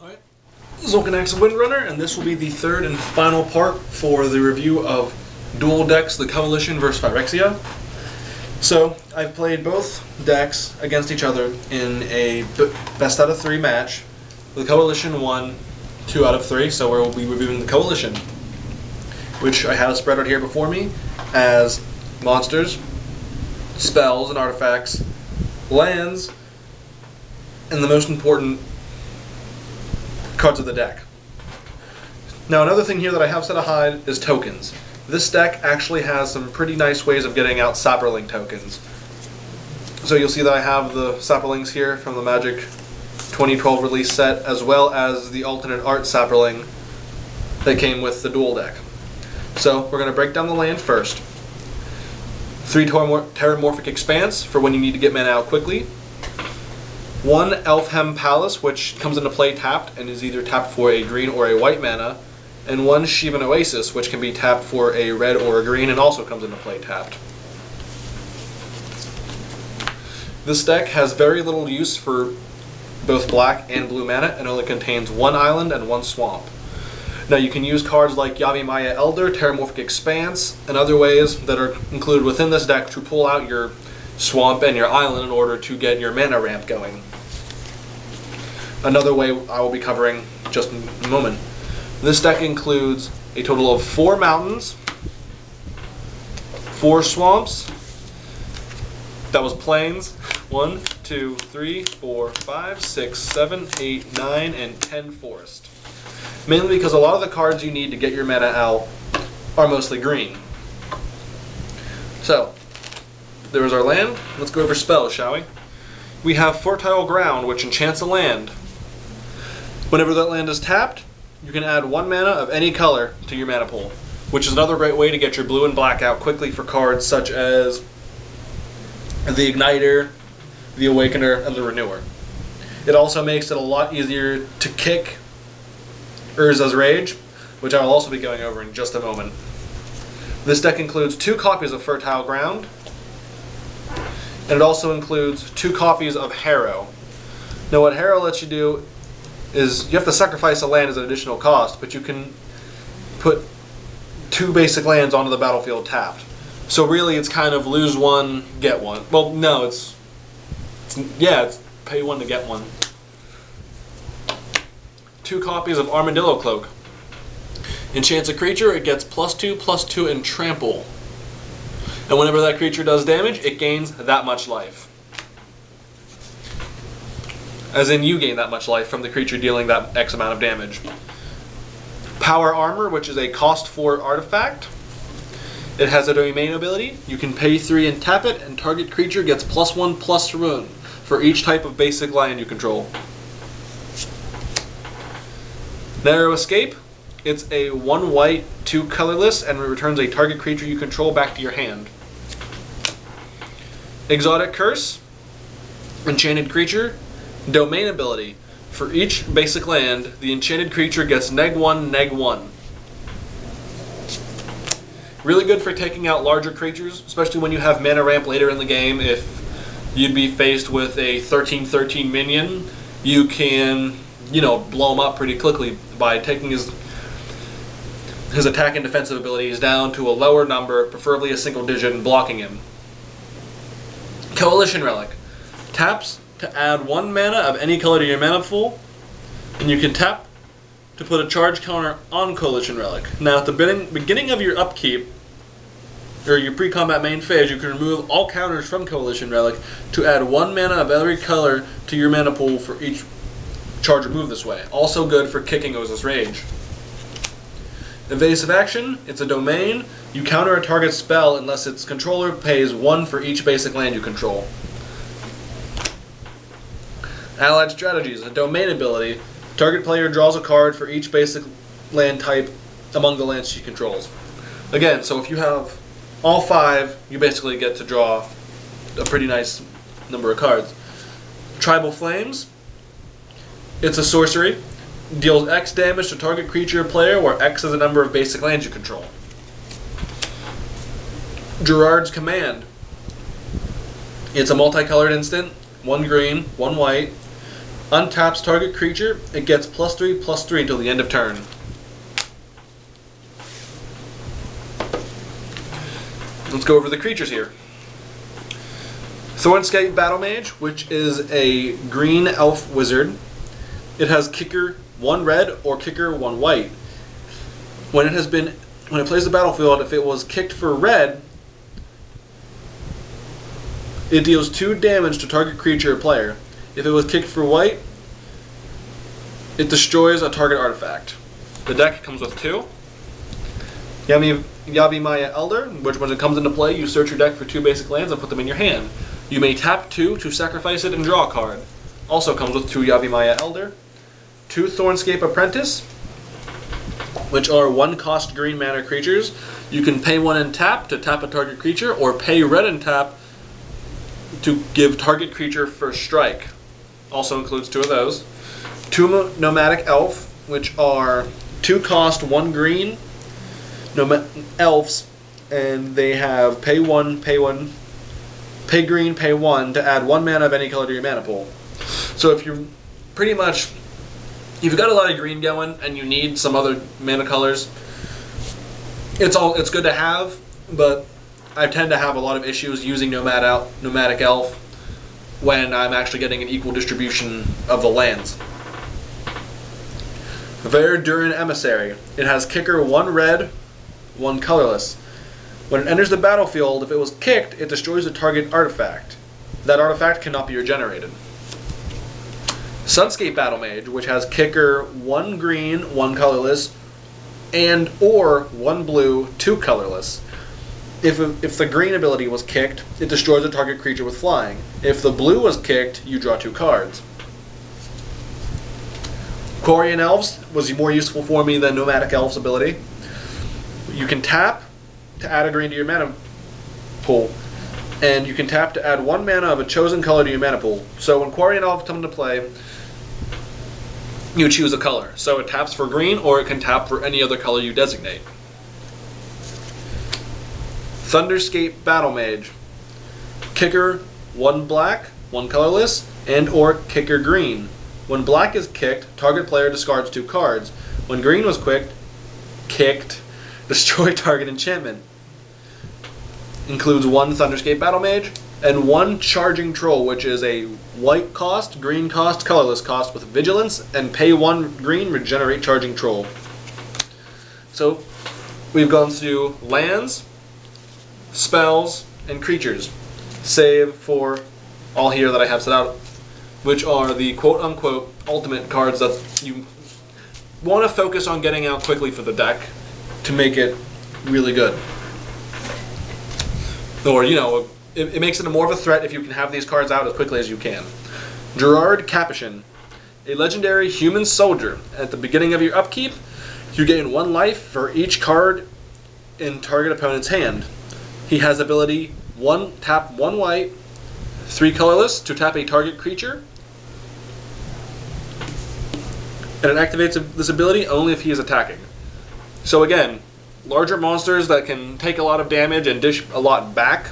Alright, Zul'Kanax Windrunner, and this will be the third and final part for the review of Duel Decks, the Coalition versus Phyrexia. So, I've played both decks against each other in a best out of 3 match. The Coalition won 2 out of 3, so we'll be reviewing the Coalition, which I have spread out here before me as monsters, spells and artifacts, lands, and the most important cards of the deck. Now, another thing here that I have set aside is tokens. This deck actually has some pretty nice ways of getting out Saproling tokens. So you'll see that I have the Saprolings here from the Magic 2012 release set, as well as the alternate art Saproling that came with the Duel deck. So we're going to break down the land first. 3 Terramorphic Expanse for when you need to get mana out quickly. 1 Elfhelm Palace, which comes into play tapped and is either tapped for a green or a white mana, and 1 Shivan Oasis, which can be tapped for a red or a green and also comes into play tapped. This deck has very little use for both black and blue mana and only contains 1 island and 1 swamp. Now you can use cards like Yavimaya Elder, Terramorphic Expanse, and other ways that are included within this deck to pull out your swamp and your island in order to get your mana ramp going. Another way I will be covering just in a moment. This deck includes a total of 4 mountains, 4 swamps, that was plains, 1, 2, 3, 4, 5, 6, 7, 8, 9, and 10 forest. Mainly because a lot of the cards you need to get your mana out are mostly green. So, there is our land. Let's go over spells, shall we? We have Fertile Ground, which enchants a land. Whenever that land is tapped, you can add 1 mana of any color to your mana pool, which is another great way to get your blue and black out quickly for cards such as the Igniter, the Awakener, and the Renewer. It also makes it a lot easier to kick Urza's Rage, which I will also be going over in just a moment. This deck includes 2 copies of Fertile Ground, and it also includes 2 copies of Harrow. Now what Harrow lets you do is you have to sacrifice a land as an additional cost, but you can put 2 basic lands onto the battlefield tapped. So really it's kind of lose 1, get 1. Well, no, it's pay 1 to get 1. 2 copies of Armadillo Cloak. Enchants a creature, it gets +2/+2 and trample. And whenever that creature does damage, it gains that much life. As in, you gain that much life from the creature dealing that X amount of damage. Power Armor, which is a cost 4 artifact. It has a domain ability. You can pay 3 and tap it, and target creature gets +1/+1 for each type of basic land you control. Narrow Escape. It's a 1 white, 2 colorless, and it returns a target creature you control back to your hand. Exotic Curse. Enchanted creature. Domain ability. For each basic land, the enchanted creature gets -1/-1. Really good for taking out larger creatures, especially when you have mana ramp later in the game. If you'd be faced with a 13/13 minion, you can, blow him up pretty quickly by taking his attack and defensive abilities down to a lower number, preferably a single digit, and blocking him. Coalition Relic. Taps to add 1 mana of any color to your mana pool, and you can tap to put a charge counter on Coalition Relic. Now at the beginning of your upkeep, or your pre-combat main phase, you can remove all counters from Coalition Relic to add 1 mana of every color to your mana pool for each charge removed this way. Also good for kicking Urza's Rage. Evasive Action, it's a domain. You counter a target spell unless its controller pays 1 for each basic land you control. Allied Strategies, a domain ability. Target player draws a card for each basic land type among the lands she controls. Again, so if you have all 5, you basically get to draw a pretty nice number of cards. Tribal Flames, it's a sorcery. Deals X damage to target creature or player, where X is the number of basic lands you control. Gerard's Command. It's a multicolored instant, 1 green, 1 white. Untaps target creature, it gets +3/+3 until the end of turn. Let's go over the creatures here. Thornscape Battlemage, which is a green elf wizard. It has kicker 1 red or kicker 1 white. When it plays the battlefield, if it was kicked for red, it deals 2 damage to target creature or player. If it was kicked for white, it destroys a target artifact. The deck comes with 2. Yavimaya Elder, which when it comes into play, you search your deck for 2 basic lands and put them in your hand. You may tap 2 to sacrifice it and draw a card. Also comes with 2 Yavimaya Elder, 2 Thornscape Apprentice, which are 1-cost green mana creatures. You can pay 1 and tap to tap a target creature, or pay red and tap to give target creature first strike. Also includes 2 of those. 2 Nomadic Elf, which are 2-cost 1 green elves, and they have pay green, pay 1 to add 1 mana of any color to your mana pool. So if you've got a lot of green going and you need some other mana colors, it's good to have, but I tend to have a lot of issues using Nomadic Elf when I'm actually getting an equal distribution of the lands. Verduran Emissary. It has kicker 1 red, 1 colorless. When it enters the battlefield, if it was kicked, it destroys a target artifact. That artifact cannot be regenerated. Sunscape Battlemage, which has kicker 1 green, 1 colorless, and or 1 blue, 2 colorless. If the green ability was kicked, it destroys a target creature with flying. If the blue was kicked, you draw 2 cards. Quarian Elves was more useful for me than Nomadic Elf's ability. You can tap to add a green to your mana pool, and you can tap to add 1 mana of a chosen color to your mana pool. So when Quarian Elves come into play, you choose a color. So it taps for green, or it can tap for any other color you designate. Thunderscape Battlemage. Kicker 1 black, 1 colorless, and or kicker green. When black is kicked, target player discards 2 cards. When green was kicked, destroy target enchantment. Includes 1 Thunderscape Battlemage and 1 Charging Troll, which is a white cost, green cost, colorless cost with vigilance, and pay 1 green, regenerate Charging Troll. So we've gone through lands, spells, and creatures, save for all here that I have set out, which are the quote-unquote ultimate cards that you want to focus on getting out quickly for the deck to make it really good. Or, it makes it more of a threat if you can have these cards out as quickly as you can. Gerard Capuchin, a legendary human soldier. At the beginning of your upkeep, you gain 1 life for each card in target opponent's hand. He has ability tap 1 white, 3 colorless to tap a target creature, and it activates this ability only if he is attacking. So again, larger monsters that can take a lot of damage and dish a lot back,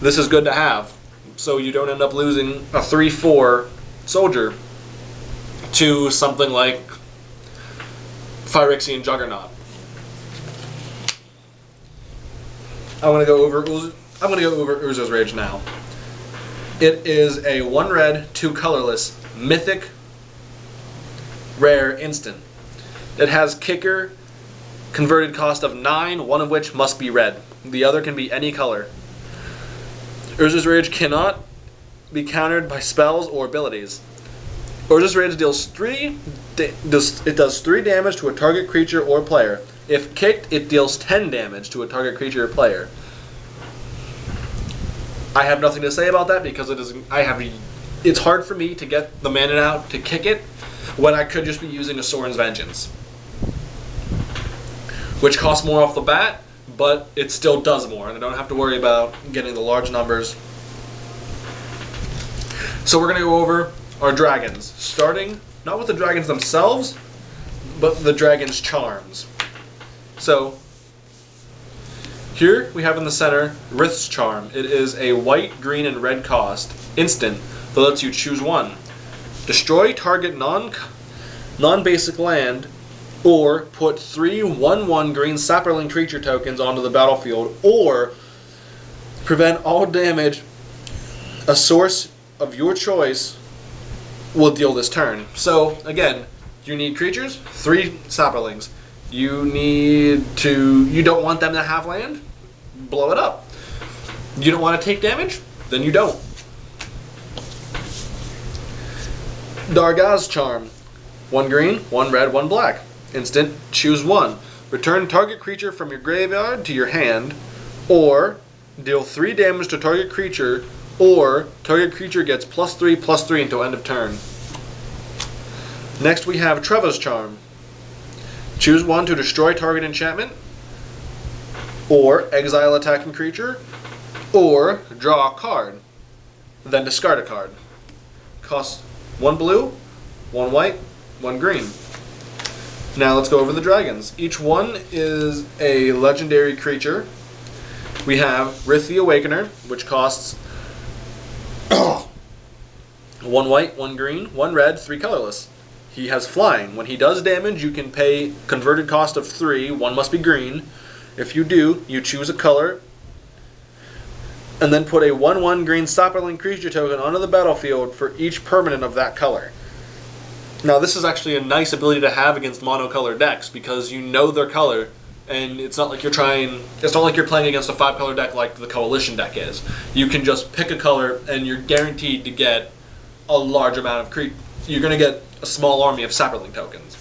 this is good to have, so you don't end up losing a 3/4 soldier to something like Phyrexian Juggernaut. I'm going to go over Urza's Rage now. It is a 1 red, 2 colorless, mythic, rare instant. It has kicker, converted cost of 9, 1 of which must be red. The other can be any color. Urza's Rage cannot be countered by spells or abilities. Urza's Rage deals 3 damage to a target creature or player. If kicked, it deals 10 damage to a target creature or player. I have nothing to say about that because it's hard for me to get the mana out to kick it when I could just be using a Sorin's Vengeance, which costs more off the bat, but it still does more, and I don't have to worry about getting the large numbers. So we're going to go over our dragons, starting not with the dragons themselves, but the dragon's charms. So here we have in the center Rith's Charm. It is a white, green, and red cost instant that lets you choose 1. Destroy target non-basic land, or put 3 1/1 green Saproling creature tokens onto the battlefield, or prevent all damage a source of your choice will deal this turn. So again, you need creatures, 3 Saprolings. You don't want them to have land? Blow it up. You don't want to take damage? Then you don't. Dargaz Charm. 1 green, 1 red, 1 black. Instant, choose 1. Return target creature from your graveyard to your hand, or deal 3 damage to target creature, or target creature gets +3/+3 until end of turn. Next we have Treva's Charm. Choose 1 to destroy target enchantment, or exile attacking creature, or draw a card, then discard a card. Costs 1 blue, 1 white, 1 green. Now let's go over the dragons. Each one is a legendary creature. We have Rith the Awakener, which costs 1 white, 1 green, 1 red, 3 colorless. He has flying. When he does damage, you can pay converted cost of 3, 1 must be green. If you do, you choose a color, and then put a 1/1 green Saproling creature token onto the battlefield for each permanent of that color. Now this is actually a nice ability to have against monocolor decks, because you know their color, and it's not like you're playing against a 5-color deck like the Coalition deck is. You can just pick a color and you're guaranteed to get a large amount of you're going to get a small army of Saproling tokens.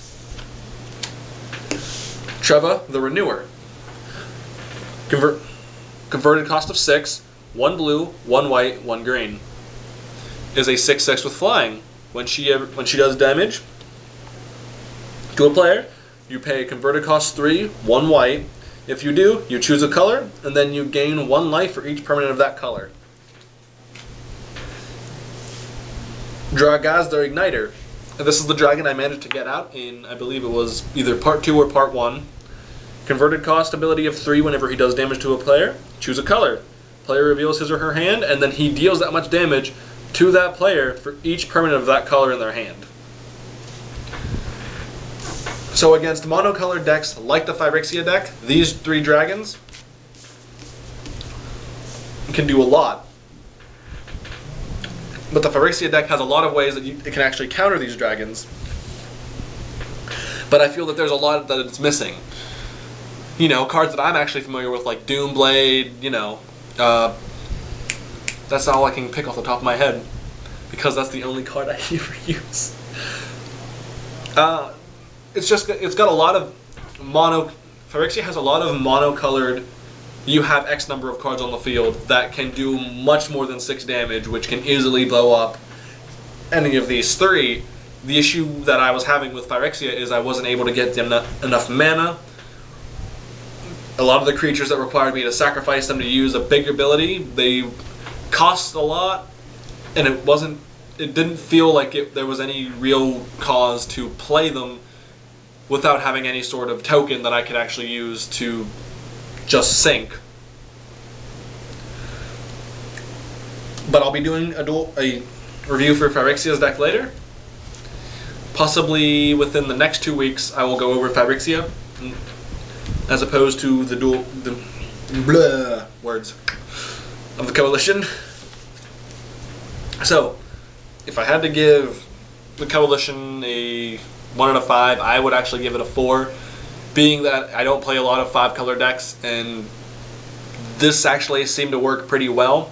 Treva the Renewer. Converted cost of 6, 1 blue, 1 white, 1 green. Is a 6/6 with flying. When she does damage to a player, you pay converted cost 3, 1 white. If you do, you choose a color, and then you gain 1 life for each permanent of that color. Dragaz the Igniter. This is the dragon I managed to get out in, I believe it was either part 2 or part 1. Converted cost ability of 3 whenever he does damage to a player. Choose a color. Player reveals his or her hand, and then he deals that much damage to that player for each permanent of that color in their hand. So against monocolored decks like the Phyrexia deck, these 3 dragons can do a lot. But the Phyrexia deck has a lot of ways that it can actually counter these dragons. But I feel that there's a lot that it's missing. You know, cards that I'm actually familiar with, like Doomblade, you know, that's all I can pick off the top of my head, because that's the only card I ever use. It's got a lot of Phyrexia has a lot of monocolored. You have X number of cards on the field that can do much more than 6 damage, which can easily blow up any of these 3. The issue that I was having with Phyrexia is I wasn't able to get them enough mana. A lot of the creatures that required me to sacrifice them to use a big ability, they cost a lot, and it didn't feel like there was any real cause to play them without having any sort of token that I could actually use to just sink. But I'll be doing a review for Phyrexia's deck later. Possibly within the next 2 weeks I will go over Phyrexia, as opposed to the blah words of the Coalition. So, if I had to give the Coalition a 1 out of 5, I would actually give it a 4, being that I don't play a lot of 5-color decks, and this actually seemed to work pretty well.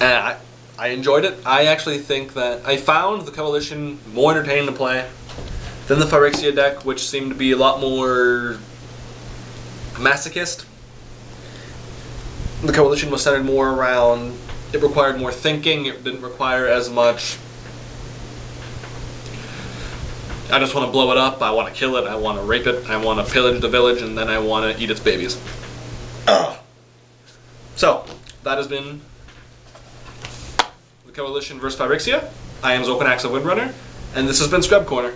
And I enjoyed it. I actually think that I found the Coalition more entertaining to play than the Phyrexia deck, which seemed to be a lot more masochist. The Coalition was centered more around, it required more thinking, it didn't require as much, I just want to blow it up, I want to kill it, I want to rape it, I want to pillage the village, and then I want to eat its babies. So, that has been the Coalition vs. Phyrexia. I am Zolkinax of Windrunner, and this has been Scrub Corner.